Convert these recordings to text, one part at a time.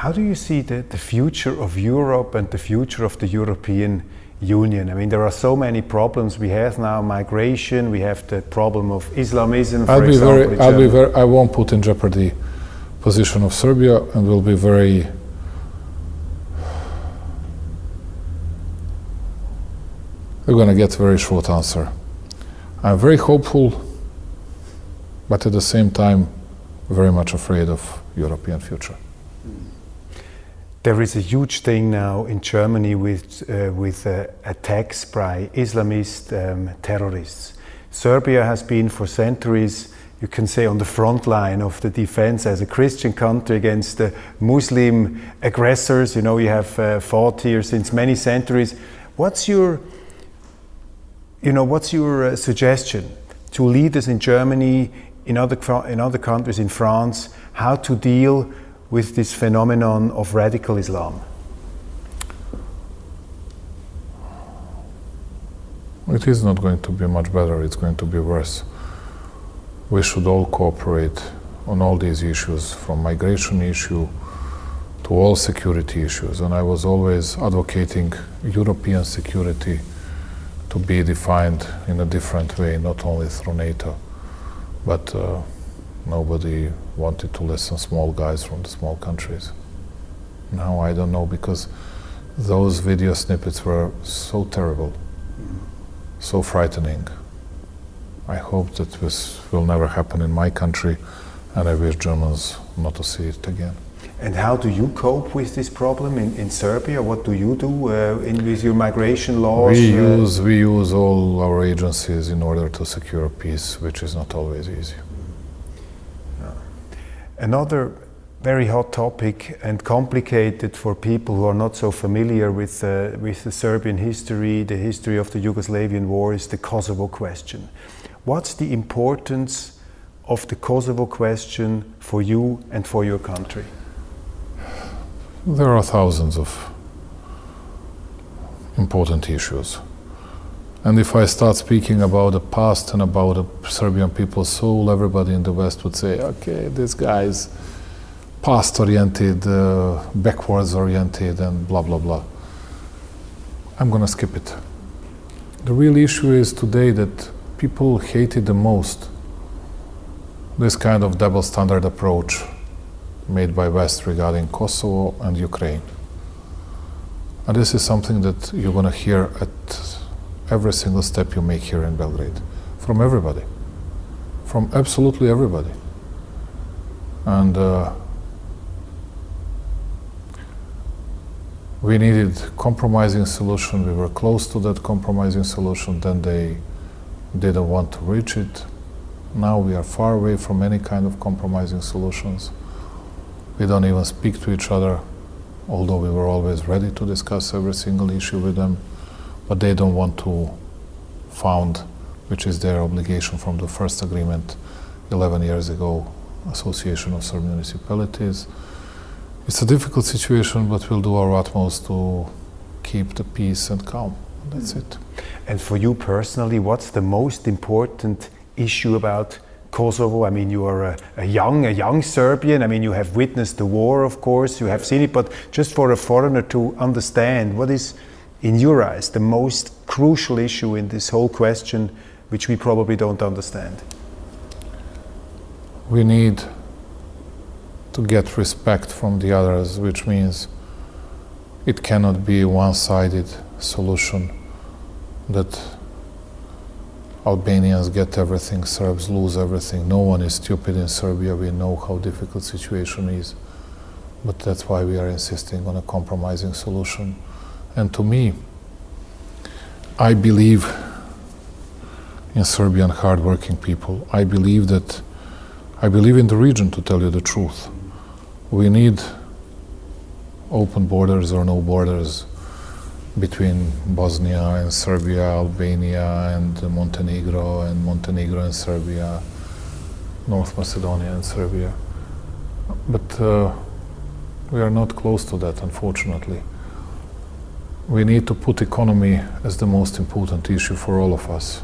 How do you see the future of Europe and the future of the European Union? I mean, there are so many problems we have now: migration. We have the problem of Islamism. For example, I won't put in jeopardy position of Serbia, and will be very. We're going to get a very short answer. I'm very hopeful, but at the same time, very much afraid of European future. There is a huge thing now in Germany with attacks by Islamist terrorists. Serbia has been for centuries, you can say, on the front line of the defense as a Christian country against the Muslim aggressors. You know, you have fought here since many centuries. What's your suggestion to leaders in Germany, in other countries, in France, how to deal with this phenomenon of radical Islam? It is not going to be much better, it's going to be worse. We should all cooperate on all these issues, from migration issue to all security issues. And I was always advocating European security to be defined in a different way, not only through NATO, but nobody wanted to listen, small guys from the small countries. Now I don't know, because those video snippets were so terrible, so frightening. I hope that this will never happen in my country, and I wish Germans not to see it again. And how do you cope with this problem in Serbia? What do you do with your migration laws? We use all our agencies in order to secure peace, which is not always easy. Another very hot topic and complicated for people who are not so familiar with the Serbian history, the history of the Yugoslavian war, is the Kosovo question. What's the importance of the Kosovo question for you and for your country? There are thousands of important issues. And if I start speaking about the past and about the Serbian people's soul, everybody in the West would say, okay, this guy is past-oriented, backwards-oriented, and blah, blah, blah. I'm going to skip it. The real issue is today that people hated the most this kind of double-standard approach made by West regarding Kosovo and Ukraine. And this is something that you're going to hear at every single step you make here in Belgrade, from everybody, from absolutely everybody. And we needed compromising solution. We were close to that compromising solution. Then they didn't want to reach it. Now we are far away from any kind of compromising solutions. We don't even speak to each other, although we were always ready to discuss every single issue with them. But they don't want to found, which is their obligation from the first agreement 11 years ago, Association of Serb Municipalities. It's a difficult situation, but we'll do our utmost to keep the peace and calm. That's it. And for you personally, what's the most important issue about Kosovo? I mean, you are a young Serbian. I mean, you have witnessed the war, of course, you have seen it, but just for a foreigner to understand, what is, in your eyes, the most crucial issue in this whole question, which we probably don't understand? We need to get respect from the others, which means it cannot be a one-sided solution that Albanians get everything, Serbs lose everything. No one is stupid in Serbia. We know how difficult the situation is. But that's why we are insisting on a compromising solution. And to me, I believe in Serbian hard-working people. I believe in the region, to tell you the truth. We need open borders or no borders between Bosnia and Serbia, Albania and Montenegro and Serbia, North Macedonia and Serbia. But we are not close to that, unfortunately. We need to put economy as the most important issue for all of us.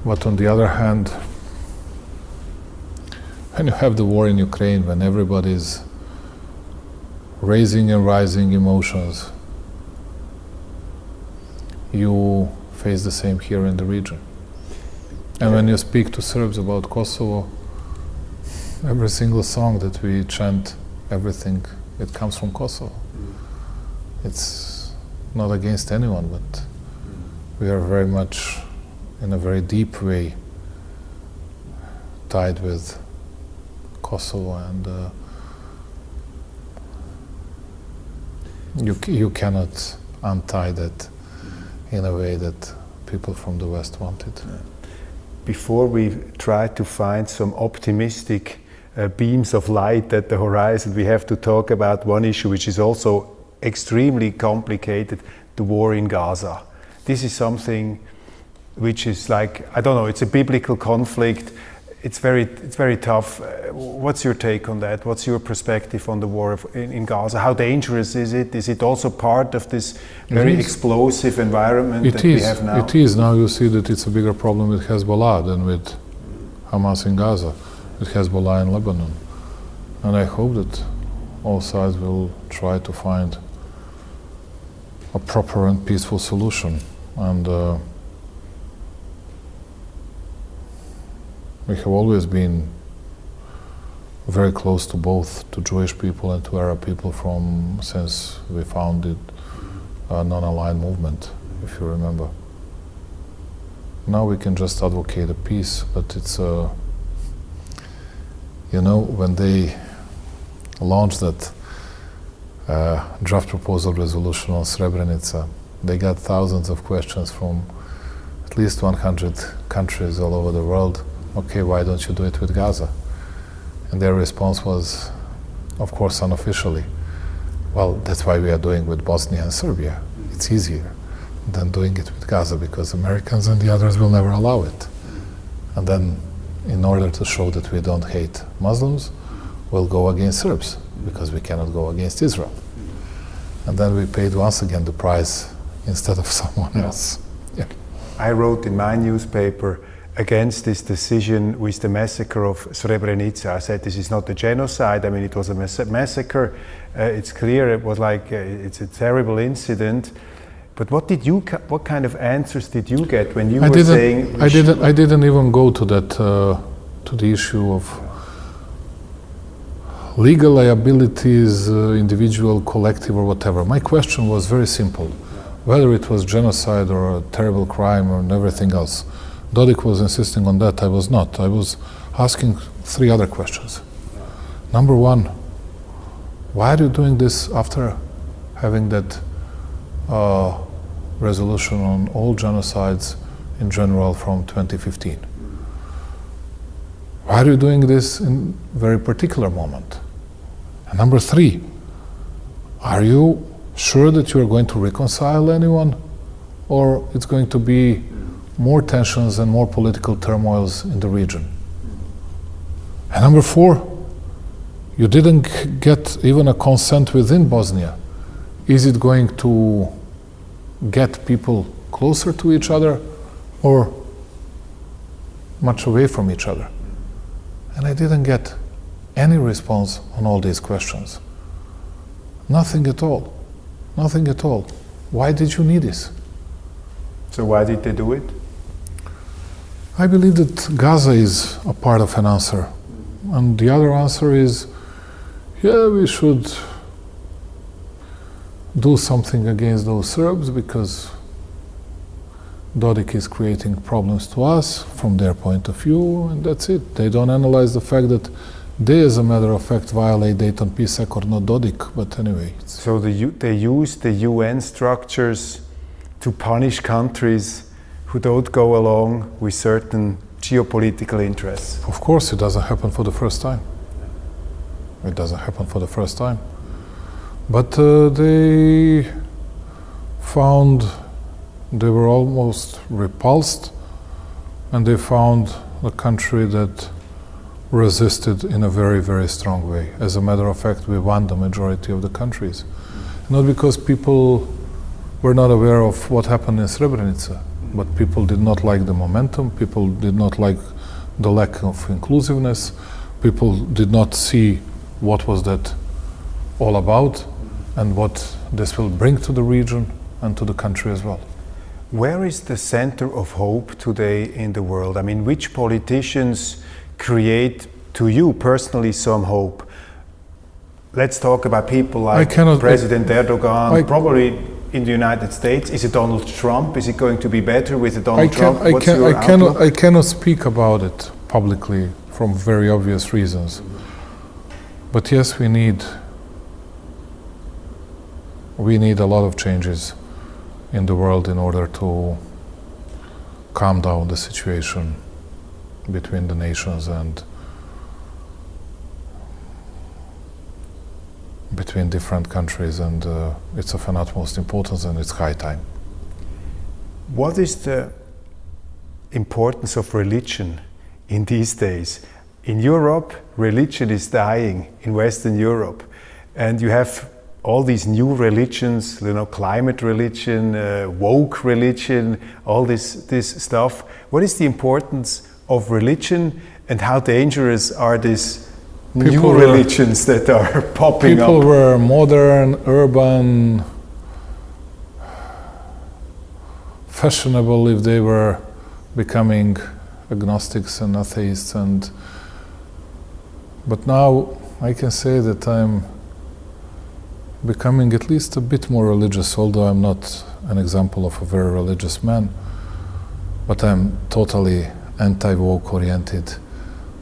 But on the other hand, when you have the war in Ukraine, when everybody's raising and rising emotions, you face the same here in the region. And when you speak to Serbs about Kosovo, every single song that we chant, everything, it comes from Kosovo. It's not against anyone, but we are very much, in a very deep way, tied with Kosovo, and you cannot untie that in a way that people from the West wanted. Before we try to find some optimistic beams of light at the horizon, we have to talk about one issue which is also extremely complicated, the war in Gaza. This is something which is like, I don't know, it's a biblical conflict. It's very tough. What's your take on that? What's your perspective on the war in Gaza? How dangerous is it? Is it also part of this very explosive environment that we have now? It is. Now you see that it's a bigger problem with Hezbollah than with Hamas in Gaza, with Hezbollah in Lebanon. And I hope that all sides will try to find a proper and peaceful solution. And we have always been very close to both, to Jewish people and to Arab people, since we founded a non-aligned movement, if you remember. Now we can just advocate a peace, but it's when they launched that draft proposal resolution on Srebrenica, they got thousands of questions from at least 100 countries all over the world. Okay, why don't you do it with Gaza? And their response was, of course, unofficially, well, that's why we are doing with Bosnia and Serbia. It's easier than doing it with Gaza because Americans and the others will never allow it. And then, in order to show that we don't hate Muslims, we'll go against Serbs because we cannot go against Israel. And then we paid once again the price instead of someone else. Yeah. I wrote in my newspaper against this decision with the massacre of Srebrenica. I said this is not a genocide. I mean, it was a massacre. It's clear it was like it's a terrible incident. But what kind of answers did you get when you were saying? I didn't even go to that to the issue of legal liabilities, individual, collective, or whatever. My question was very simple: whether it was genocide or a terrible crime or everything else. Dodik was insisting on that. I was not. I was asking three other questions. Number one, why are you doing this after having that resolution on all genocides in general from 2015? Why are you doing this in a very particular moment? And number three, are you sure that you are going to reconcile anyone, or it's going to be more tensions and more political turmoils in the region? And number four, you didn't get even a consent within Bosnia. Is it going to get people closer to each other or much away from each other? And I didn't get any response on all these questions. Nothing at all. Nothing at all. Why did you need this? So why did they do it? I believe that Gaza is a part of an answer. And the other answer is, yeah, we should do something against those Serbs because Dodik is creating problems to us from their point of view, and that's it. They don't analyze the fact that they, as a matter of fact, violate Dayton Peace Accord, not Dodik, but anyway. So they use the UN structures to punish countries who don't go along with certain geopolitical interests. Of course, it doesn't happen for the first time. It doesn't happen for the first time. But they found they were almost repulsed, and they found a country that resisted in a very, very strong way. As a matter of fact, we won the majority of the countries. Not because people were not aware of what happened in Srebrenica, but people did not like the momentum, people did not like the lack of inclusiveness, people did not see what was that all about and what this will bring to the region and to the country as well. Where is the center of hope today in the world? I mean, which politicians create to you personally some hope? Let's talk about people like President Erdogan, probably in the United States. Is it Donald Trump? Is it going to be better with Donald Trump? What's your outlook? I cannot speak about it publicly from very obvious reasons. But yes, we need a lot of changes in the world in order to calm down the situation between the nations and between different countries, and it's of an utmost importance and it's high time. What is the importance of religion in these days? In Europe, religion is dying in Western Europe, and you have all these new religions, you know, climate religion, woke religion, all this stuff. What is the importance of religion, and how dangerous are these new religions that are popping up? People were modern, urban, fashionable if they were becoming agnostics and atheists, but now I can say that I'm becoming at least a bit more religious, although I'm not an example of a very religious man, but I'm totally anti-woke oriented,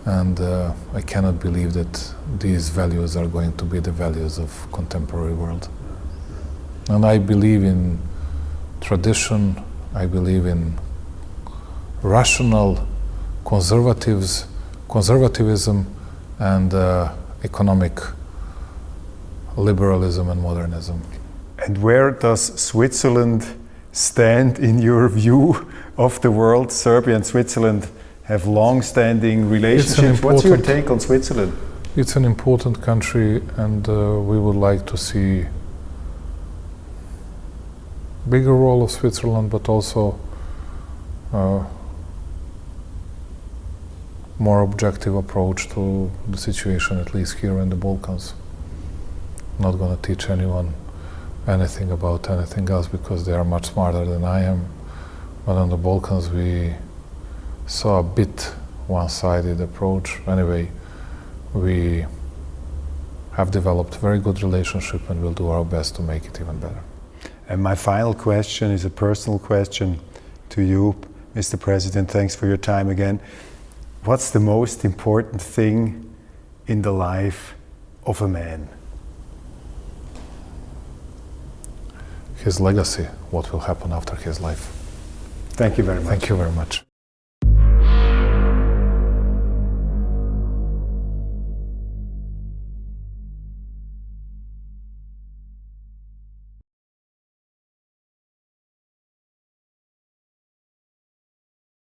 and I cannot believe that these values are going to be the values of contemporary world. And I believe in tradition, I believe in rational conservatism and economic liberalism and modernism. And where does Switzerland stand in your view of the world? Serbia and Switzerland have long-standing relationships. What's your take on Switzerland? It's an important country, and we would like to see bigger role of Switzerland, but also more objective approach to the situation, at least here in the Balkans. Not going to teach anyone anything about anything else because they are much smarter than I am. But on the Balkans we saw a bit one-sided approach. Anyway, we have developed a very good relationship and we'll do our best to make it even better. And my final question is a personal question to you, Mr. President. Thanks for your time again. What's the most important thing in the life of a man? His legacy, what will happen after his life. Thank you very much. Thank you very much.